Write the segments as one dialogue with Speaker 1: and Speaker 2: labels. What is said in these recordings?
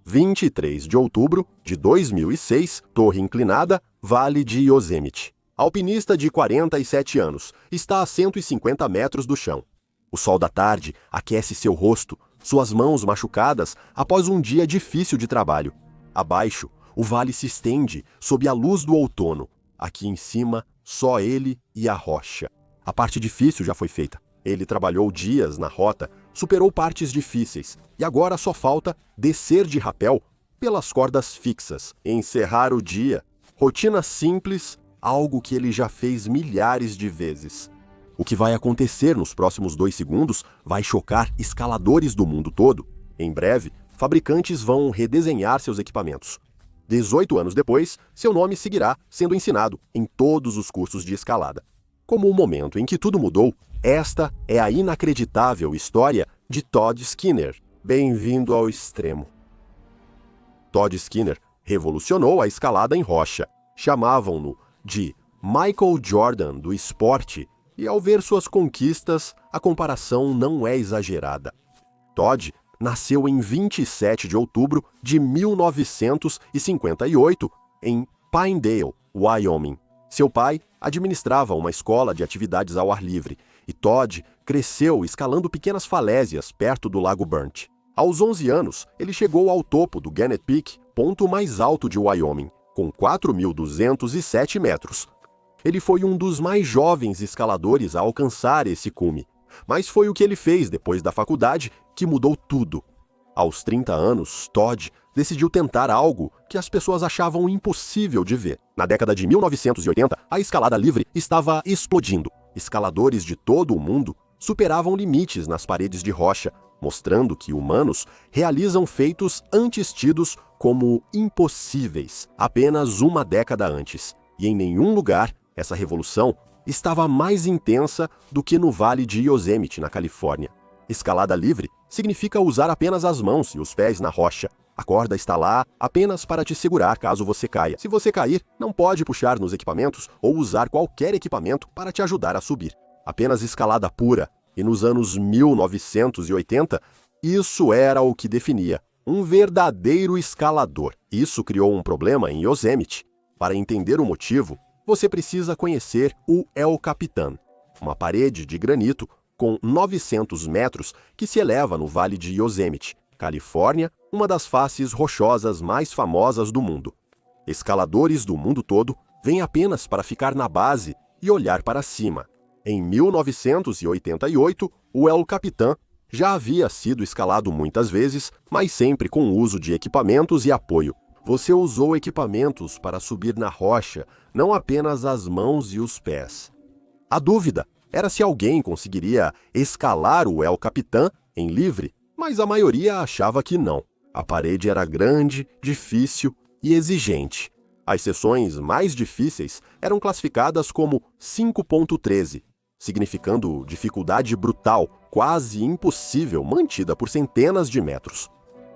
Speaker 1: 23 de outubro de 2006, Torre Inclinada, Vale de Yosemite. Alpinista de 47 anos, está a 150 metros do chão. O sol da tarde aquece seu rosto, suas mãos machucadas após um dia difícil de trabalho. Abaixo, o vale se estende sob a luz do outono. Aqui em cima, só ele e a rocha. A parte difícil já foi feita. Ele trabalhou dias na rota, superou partes difíceis e agora só falta descer de rapel pelas cordas fixas, encerrar o dia. Rotina simples, algo que ele já fez milhares de vezes. O que vai acontecer nos próximos 2 segundos vai chocar escaladores do mundo todo. Em breve, fabricantes vão redesenhar seus equipamentos. 18 anos depois, seu nome seguirá sendo ensinado em todos os cursos de escalada. Como o momento em que tudo mudou, esta é a inacreditável história de Todd Skinner. Bem-vindo ao extremo. Todd Skinner revolucionou a escalada em rocha. Chamavam-no de Michael Jordan do esporte, e ao ver suas conquistas, a comparação não é exagerada. Todd nasceu em 27 de outubro de 1958 em Pinedale, Wyoming. Seu pai administrava uma escola de atividades ao ar livre e Todd cresceu escalando pequenas falésias perto do Lago Burnt. Aos 11 anos, ele chegou ao topo do Gannett Peak, ponto mais alto de Wyoming, com 4.207 metros. Ele foi um dos mais jovens escaladores a alcançar esse cume, mas foi o que ele fez depois da faculdade que mudou tudo. Aos 30 anos, Todd decidiu tentar algo que as pessoas achavam impossível de ver. Na década de 1980, a escalada livre estava explodindo. Escaladores de todo o mundo superavam limites nas paredes de rocha, mostrando que humanos realizam feitos antes tidos como impossíveis apenas uma década antes. E em nenhum lugar essa revolução estava mais intensa do que no Vale de Yosemite, na Califórnia. Escalada livre significa usar apenas as mãos e os pés na rocha. A corda está lá apenas para te segurar caso você caia. Se você cair, não pode puxar nos equipamentos ou usar qualquer equipamento para te ajudar a subir. Apenas escalada pura. E nos anos 1980, isso era o que definia um verdadeiro escalador. Isso criou um problema em Yosemite. Para entender o motivo, você precisa conhecer o El Capitan, uma parede de granito com 900 metros que se eleva no Vale de Yosemite, Califórnia, uma das faces rochosas mais famosas do mundo. Escaladores do mundo todo vêm apenas para ficar na base e olhar para cima. Em 1988, o El Capitan já havia sido escalado muitas vezes, mas sempre com o uso de equipamentos e apoio. Você usou equipamentos para subir na rocha, não apenas as mãos e os pés. A dúvida era se alguém conseguiria escalar o El Capitan em livre, mas a maioria achava que não. A parede era grande, difícil e exigente. As seções mais difíceis eram classificadas como 5.13, significando dificuldade brutal, quase impossível, mantida por centenas de metros.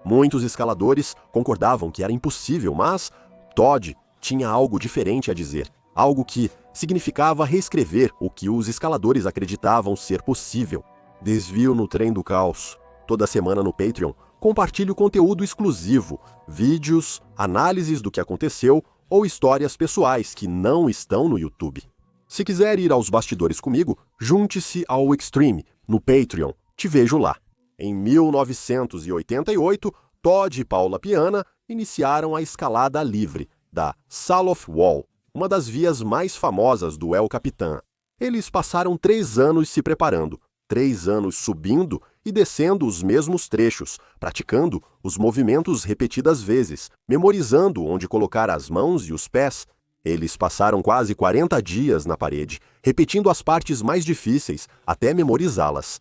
Speaker 1: Muitos escaladores concordavam que era impossível, mas Todd tinha algo diferente a dizer, algo que significava reescrever o que os escaladores acreditavam ser possível. Desvio no trem do caos. Toda semana no Patreon, compartilho conteúdo exclusivo, vídeos, análises do que aconteceu ou histórias pessoais que não estão no YouTube. Se quiser ir aos bastidores comigo, junte-se ao Extreme, no Patreon. Te vejo lá. Em 1988, Todd e Paula Piana iniciaram a escalada livre da Saloff Wall, uma das vias mais famosas do El Capitan. Eles passaram 3 anos se preparando, 3 anos subindo e descendo os mesmos trechos, praticando os movimentos repetidas vezes, memorizando onde colocar as mãos e os pés. Eles passaram quase 40 dias na parede, repetindo as partes mais difíceis até memorizá-las.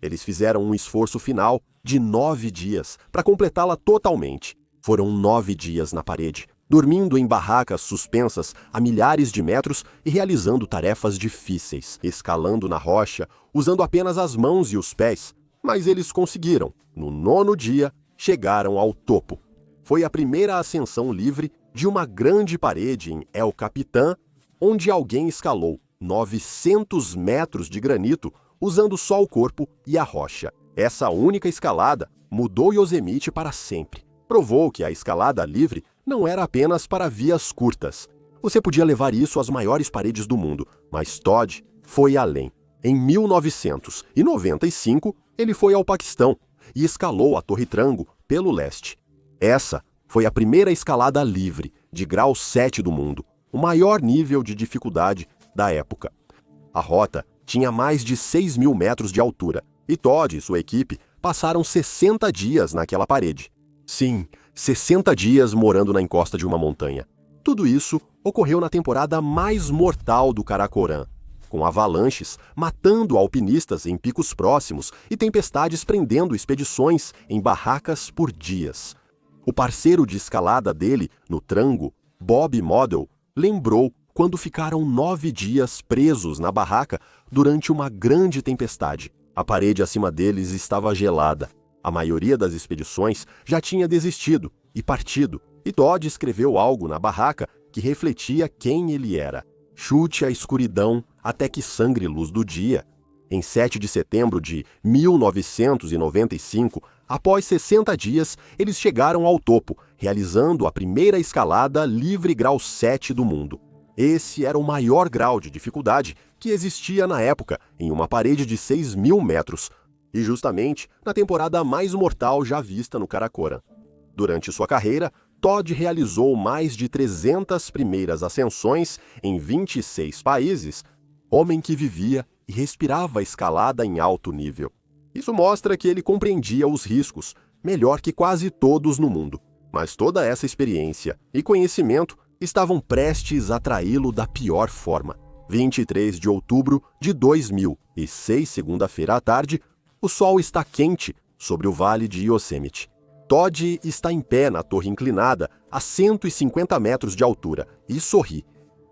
Speaker 1: Eles fizeram um esforço final de 9 dias para completá-la totalmente. Foram 9 dias na parede, dormindo em barracas suspensas a milhares de metros e realizando tarefas difíceis, escalando na rocha, usando apenas as mãos e os pés. Mas eles conseguiram. No 9º dia, chegaram ao topo. Foi a primeira ascensão livre de uma grande parede em El Capitan, onde alguém escalou 900 metros de granito usando só o corpo e a rocha. Essa única escalada mudou Yosemite para sempre. Provou que a escalada livre não era apenas para vias curtas. Você podia levar isso às maiores paredes do mundo, mas Todd foi além. Em 1995, ele foi ao Paquistão e escalou a Torre Trango pelo leste. Essa foi a primeira escalada livre, de grau 7 do mundo, o maior nível de dificuldade da época. A rota tinha mais de 6.000 metros de altura, e Todd e sua equipe passaram 60 dias naquela parede. Sim, 60 dias morando na encosta de uma montanha. Tudo isso ocorreu na temporada mais mortal do Karakoram, com avalanches matando alpinistas em picos próximos e tempestades prendendo expedições em barracas por dias. O parceiro de escalada dele, no Trango, Bob Model, lembrou quando ficaram 9 dias presos na barraca durante uma grande tempestade. A parede acima deles estava gelada. A maioria das expedições já tinha desistido e partido, e Todd escreveu algo na barraca que refletia quem ele era. Chute a escuridão até que sangre luz do dia. Em 7 de setembro de 1995, após 60 dias, eles chegaram ao topo, realizando a primeira escalada livre grau 7 do mundo. Esse era o maior grau de dificuldade que existia na época em uma parede de 6.000 metros, e justamente na temporada mais mortal já vista no Karakoram. Durante sua carreira, Todd realizou mais de 300 primeiras ascensões em 26 países, homem que vivia e respirava escalada em alto nível. Isso mostra que ele compreendia os riscos, melhor que quase todos no mundo. Mas toda essa experiência e conhecimento estavam prestes a traí-lo da pior forma. 23 de outubro de 2006, segunda-feira à tarde, o sol está quente sobre o vale de Yosemite. Todd está em pé na torre inclinada a 150 metros de altura e sorri.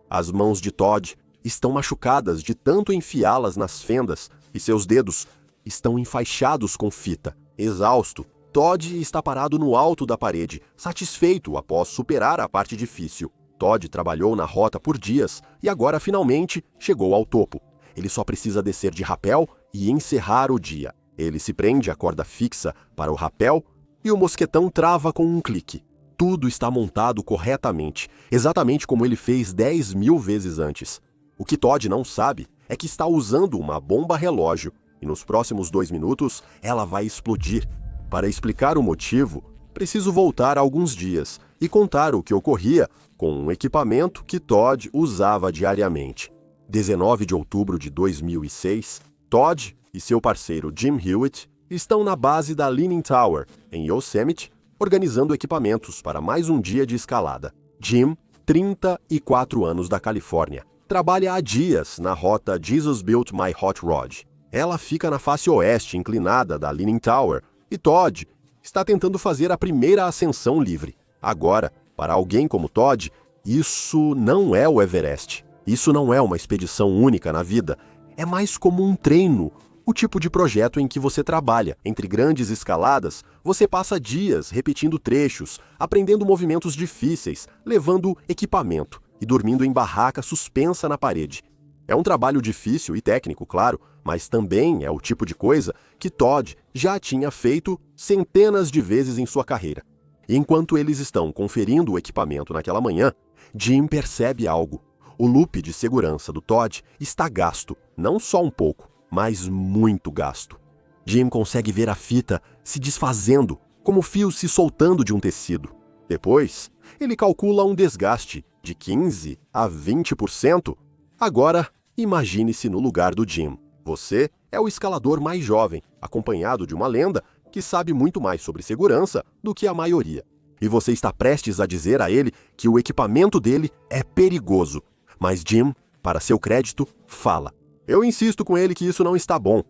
Speaker 1: As mãos de Todd estão machucadas de tanto enfiá-las nas fendas e seus dedos estão enfaixados com fita. Exausto, Todd está parado no alto da parede, satisfeito após superar a parte difícil. Todd trabalhou na rota por dias e agora finalmente chegou ao topo. Ele só precisa descer de rapel e encerrar o dia. Ele se prende à corda fixa para o rapel e o mosquetão trava com um clique. Tudo está montado corretamente, exatamente como ele fez 10.000 vezes antes. O que Todd não sabe é que está usando uma bomba relógio e nos próximos 2 minutos ela vai explodir. Para explicar o motivo, preciso voltar alguns dias e contar o que ocorria com um equipamento que Todd usava diariamente. 19 de outubro de 2006, Todd e seu parceiro Jim Hewitt estão na base da Leaning Tower, em Yosemite, organizando equipamentos para mais um dia de escalada. Jim, 34 anos da Califórnia, trabalha há dias na rota Jesus Built My Hot Rod. Ela fica na face oeste inclinada da Leaning Tower e Todd está tentando fazer a primeira ascensão livre. Agora, para alguém como Todd, isso não é o Everest. Isso não é uma expedição única na vida. É mais como um treino, o tipo de projeto em que você trabalha. Entre grandes escaladas, você passa dias repetindo trechos, aprendendo movimentos difíceis, levando equipamento e dormindo em barraca suspensa na parede. É um trabalho difícil e técnico, claro, mas também é o tipo de coisa que Todd já tinha feito centenas de vezes em sua carreira. E enquanto eles estão conferindo o equipamento naquela manhã, Jim percebe algo. O loop de segurança do Todd está gasto, não só um pouco, mas muito gasto. Jim consegue ver a fita se desfazendo, como fios se soltando de um tecido. Depois, ele calcula um desgaste de 15% a 20%. Agora, imagine-se no lugar do Jim. Você é o escalador mais jovem, acompanhado de uma lenda que sabe muito mais sobre segurança do que a maioria. E você está prestes a dizer a ele que o equipamento dele é perigoso. Mas Jim, para seu crédito, fala. Eu insisto com ele que isso não está bom,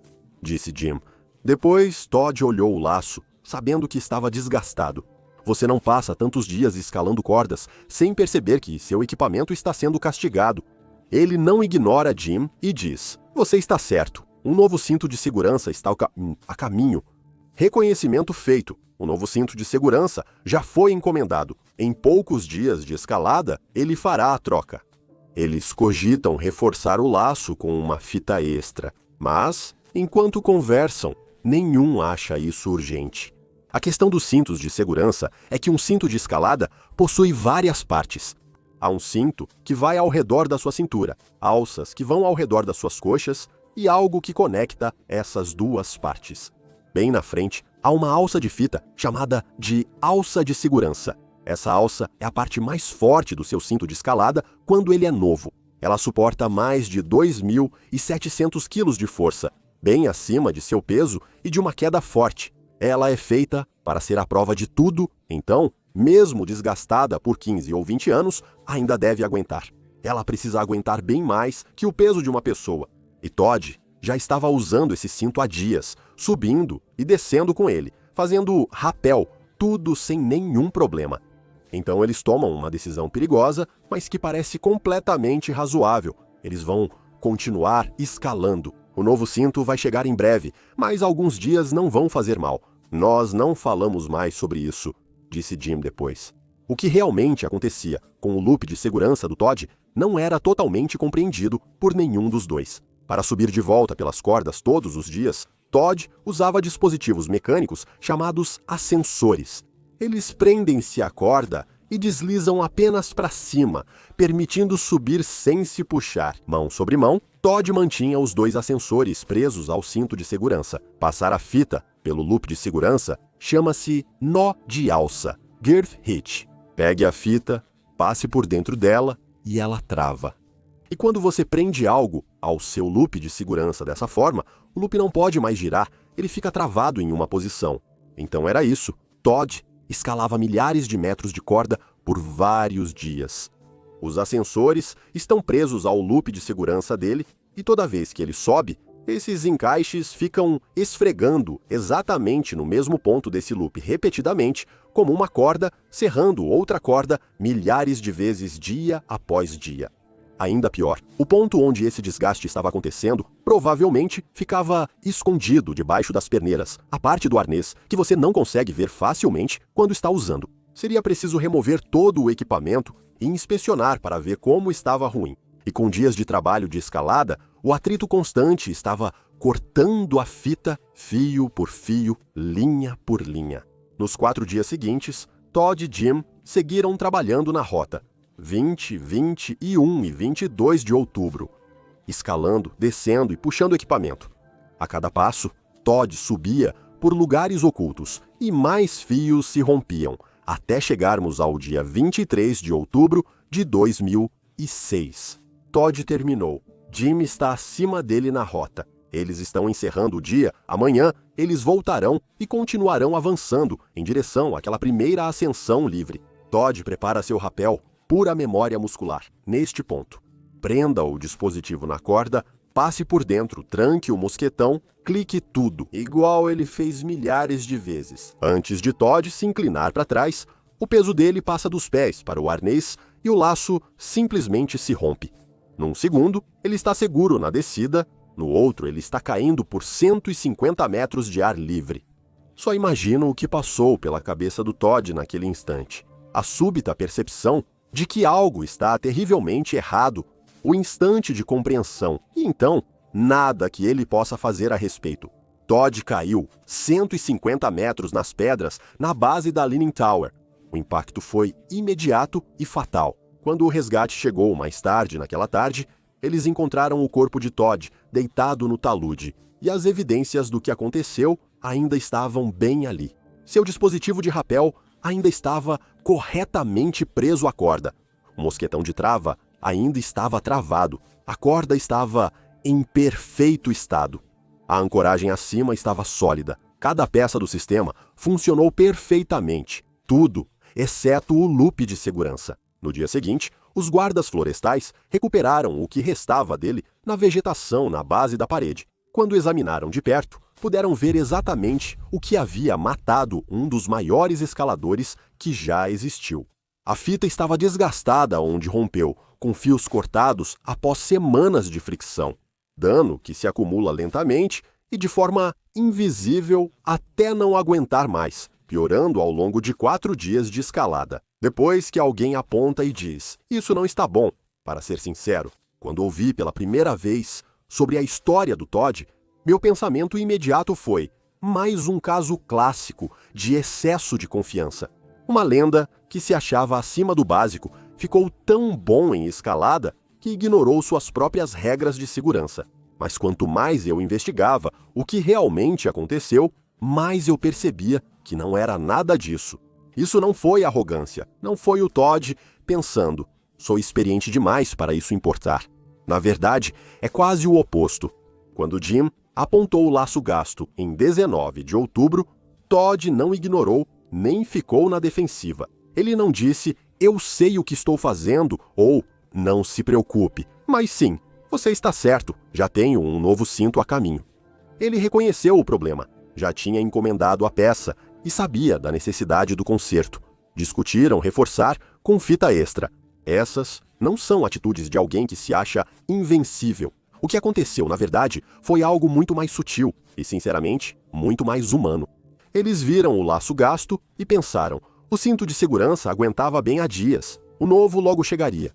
Speaker 1: disse Jim. Depois, Todd olhou o laço, sabendo que estava desgastado. Você não passa tantos dias escalando cordas sem perceber que seu equipamento está sendo castigado. Ele não ignora Jim e diz, você está certo, um novo cinto de segurança está a caminho. Reconhecimento feito, o novo cinto de segurança já foi encomendado. Em poucos dias de escalada, ele fará a troca. Eles cogitam reforçar o laço com uma fita extra, mas, enquanto conversam, nenhum acha isso urgente. A questão dos cintos de segurança é que um cinto de escalada possui várias partes. Há um cinto que vai ao redor da sua cintura, alças que vão ao redor das suas coxas e algo que conecta essas duas partes. Bem na frente, há uma alça de fita chamada de alça de segurança. Essa alça é a parte mais forte do seu cinto de escalada quando ele é novo. Ela suporta mais de 2.700 quilos de força, bem acima de seu peso e de uma queda forte. Ela é feita para ser a prova de tudo, então, mesmo desgastada por 15 ou 20 anos, ainda deve aguentar. Ela precisa aguentar bem mais que o peso de uma pessoa. E Todd já estava usando esse cinto há dias, subindo e descendo com ele, fazendo rapel, tudo sem nenhum problema. Então eles tomam uma decisão perigosa, mas que parece completamente razoável. Eles vão continuar escalando. O novo cinto vai chegar em breve, mas alguns dias não vão fazer mal. Nós não falamos mais sobre isso, disse Jim depois. O que realmente acontecia com o loop de segurança do Todd não era totalmente compreendido por nenhum dos dois. Para subir de volta pelas cordas todos os dias, Todd usava dispositivos mecânicos chamados ascensores. Eles prendem-se à corda e deslizam apenas para cima, permitindo subir sem se puxar. Mão sobre mão, Todd mantinha os dois ascensores presos ao cinto de segurança. Passar a fita pelo loop de segurança chama-se nó de alça, girth hitch. Pegue a fita, passe por dentro dela e ela trava. E quando você prende algo ao seu loop de segurança dessa forma, o loop não pode mais girar, ele fica travado em uma posição. Então era isso. Todd escalava milhares de metros de corda por vários dias. Os ascensores estão presos ao loop de segurança dele e toda vez que ele sobe, esses encaixes ficam esfregando exatamente no mesmo ponto desse loop repetidamente, como uma corda serrando outra corda milhares de vezes dia após dia. Ainda pior, o ponto onde esse desgaste estava acontecendo provavelmente ficava escondido debaixo das perneiras, a parte do arnês que você não consegue ver facilmente quando está usando. Seria preciso remover todo o equipamento e inspecionar para ver como estava ruim. E com dias de trabalho de escalada, o atrito constante estava cortando a fita fio por fio, linha por linha. Nos 4 dias seguintes, Todd e Jim seguiram trabalhando na rota. 20, 21 e 22 de outubro, escalando, descendo e puxando equipamento. A cada passo, Todd subia por lugares ocultos e mais fios se rompiam, até chegarmos ao dia 23 de outubro de 2006. Todd terminou. Jim está acima dele na rota. Eles estão encerrando o dia, amanhã eles voltarão e continuarão avançando em direção àquela primeira ascensão livre. Todd prepara seu rapel, pura memória muscular. Neste ponto, prenda o dispositivo na corda, passe por dentro, tranque o mosquetão, clique tudo, igual ele fez milhares de vezes. Antes de Todd se inclinar para trás, o peso dele passa dos pés para o arnês e o laço simplesmente se rompe. Num segundo, ele está seguro na descida, no outro ele está caindo por 150 metros de ar livre. Só imagino o que passou pela cabeça do Todd naquele instante. A súbita percepção de que algo está terrivelmente errado, o instante de compreensão, e então, nada que ele possa fazer a respeito. Todd caiu 150 metros nas pedras na base da Leaning Tower. O impacto foi imediato e fatal. Quando o resgate chegou mais tarde naquela tarde, eles encontraram o corpo de Todd deitado no talude, e as evidências do que aconteceu ainda estavam bem ali. Seu dispositivo de rapel ainda estava corretamente preso à corda. O mosquetão de trava ainda estava travado. A corda estava em perfeito estado. A ancoragem acima estava sólida. Cada peça do sistema funcionou perfeitamente. Tudo, exceto o loop de segurança. No dia seguinte, os guardas florestais recuperaram o que restava dele na vegetação na base da parede. Quando examinaram de perto, puderam ver exatamente o que havia matado um dos maiores escaladores que já existiu. A fita estava desgastada onde rompeu, com fios cortados após semanas de fricção. Dano que se acumula lentamente e de forma invisível até não aguentar mais, piorando ao longo de 4 dias de escalada. Depois que alguém aponta e diz, isso não está bom. Para ser sincero, quando ouvi pela primeira vez sobre a história do Todd, meu pensamento imediato foi, mais um caso clássico de excesso de confiança. Uma lenda que se achava acima do básico ficou tão bom em escalada que ignorou suas próprias regras de segurança. Mas quanto mais eu investigava o que realmente aconteceu, mais eu percebia que não era nada disso. Isso não foi arrogância, não foi o Todd pensando, sou experiente demais para isso importar. Na verdade, é quase o oposto. Quando Jim apontou o laço gasto em 19 de outubro, Todd não ignorou nem ficou na defensiva. Ele não disse, eu sei o que estou fazendo, ou não se preocupe, mas sim, você está certo, já tenho um novo cinto a caminho. Ele reconheceu o problema, já tinha encomendado a peça e sabia da necessidade do conserto. Discutiram reforçar com fita extra. Essas não são atitudes de alguém que se acha invencível. O que aconteceu, na verdade, foi algo muito mais sutil e, sinceramente, muito mais humano. Eles viram o laço gasto e pensaram, o cinto de segurança aguentava bem há dias, o novo logo chegaria.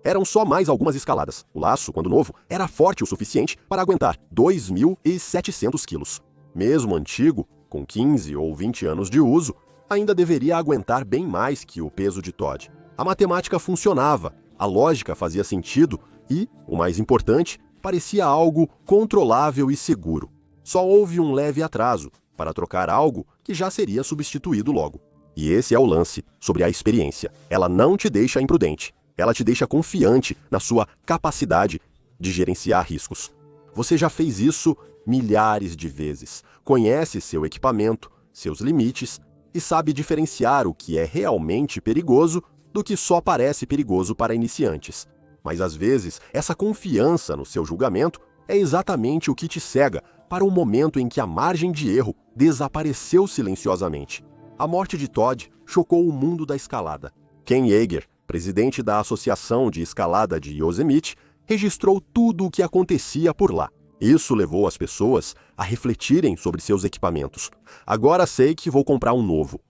Speaker 1: Eram só mais algumas escaladas. O laço, quando novo, era forte o suficiente para aguentar 2.700 quilos. Mesmo antigo, com 15 ou 20 anos de uso, ainda deveria aguentar bem mais que o peso de Todd. A matemática funcionava, a lógica fazia sentido e, o mais importante, parecia algo controlável e seguro. Só houve um leve atraso para trocar algo que já seria substituído logo. E esse é o lance sobre a experiência. Ela não te deixa imprudente. Ela te deixa confiante na sua capacidade de gerenciar riscos. Você já fez isso milhares de vezes. Conhece seu equipamento, seus limites e sabe diferenciar o que é realmente perigoso do que só parece perigoso para iniciantes. Mas às vezes, essa confiança no seu julgamento é exatamente o que te cega para o momento em que a margem de erro desapareceu silenciosamente. A morte de Todd chocou o mundo da escalada. Ken Yeager, presidente da Associação de Escalada de Yosemite, registrou tudo o que acontecia por lá. Isso levou as pessoas a refletirem sobre seus equipamentos. Agora sei que vou comprar um novo.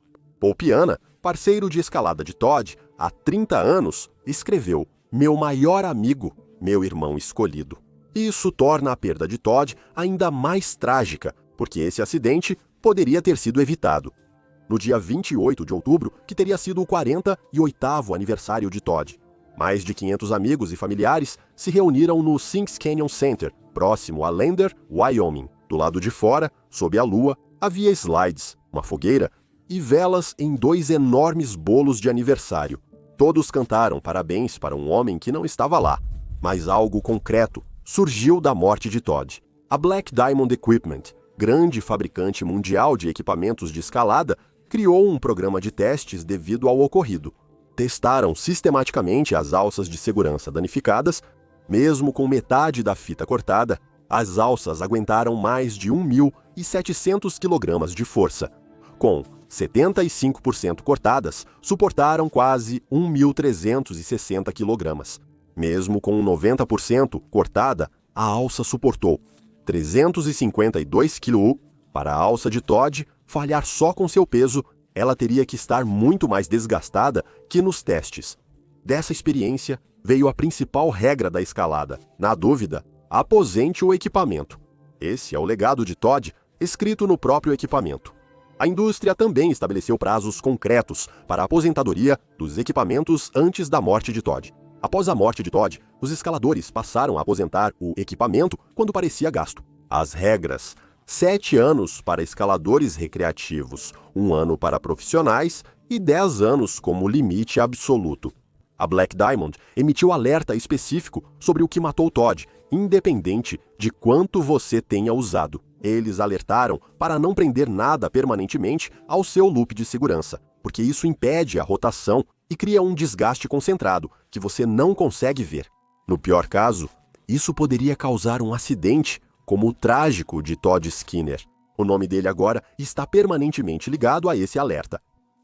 Speaker 1: Paul Piana, parceiro de escalada de Todd há 30 anos, escreveu: meu maior amigo, meu irmão escolhido. Isso torna a perda de Todd ainda mais trágica, porque esse acidente poderia ter sido evitado. No dia 28 de outubro, que teria sido o 48º aniversário de Todd. Mais de 500 amigos e familiares se reuniram no Sinks Canyon Center, próximo a Lander, Wyoming. Do lado de fora, sob a lua, havia slides, uma fogueira e velas em 2 enormes bolos de aniversário. Todos cantaram parabéns para um homem que não estava lá, mas algo concreto surgiu da morte de Todd. A Black Diamond Equipment, grande fabricante mundial de equipamentos de escalada, criou um programa de testes devido ao ocorrido. Testaram sistematicamente as alças de segurança danificadas. Mesmo com metade da fita cortada, as alças aguentaram mais de 1.700 kg de força. Com 75% cortadas, suportaram quase 1.360 kg. Mesmo com 90% cortada, a alça suportou 352 kg. Para a alça de Todd falhar só com seu peso, ela teria que estar muito mais desgastada que nos testes. Dessa experiência veio a principal regra da escalada. Na dúvida, aposente o equipamento. Esse é o legado de Todd, escrito no próprio equipamento. A indústria também estabeleceu prazos concretos para a aposentadoria dos equipamentos antes da morte de Todd. Após a morte de Todd, os escaladores passaram a aposentar o equipamento quando parecia gasto. As regras: 7 anos para escaladores recreativos, 1 ano para profissionais e 10 anos como limite absoluto. A Black Diamond emitiu alerta específico sobre o que matou Todd, independente de quanto você tenha usado. Eles alertaram para não prender nada permanentemente ao seu loop de segurança, porque isso impede a rotação e cria um desgaste concentrado que você não consegue ver. No pior caso, isso poderia causar um acidente, como o trágico de Todd Skinner. O nome dele agora está permanentemente ligado a esse alerta.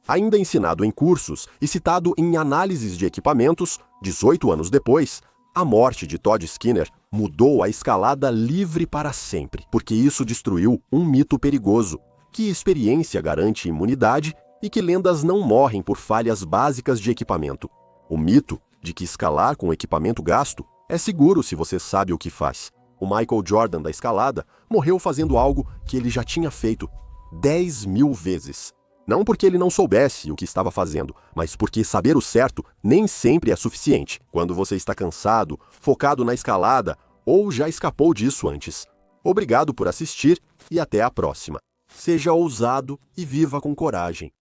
Speaker 1: Ainda ensinado em cursos e citado em análises de equipamentos, 18 anos depois, a morte de Todd Skinner mudou a escalada livre para sempre, porque isso destruiu um mito perigoso, que experiência garante imunidade e que lendas não morrem por falhas básicas de equipamento. O mito de que escalar com equipamento gasto é seguro se você sabe o que faz. O Michael Jordan da escalada morreu fazendo algo que ele já tinha feito 10.000 vezes. Não porque ele não soubesse o que estava fazendo, mas porque saber o certo nem sempre é suficiente quando você está cansado, focado na escalada ou já escapou disso antes. Obrigado por assistir e até a próxima. Seja ousado e viva com coragem.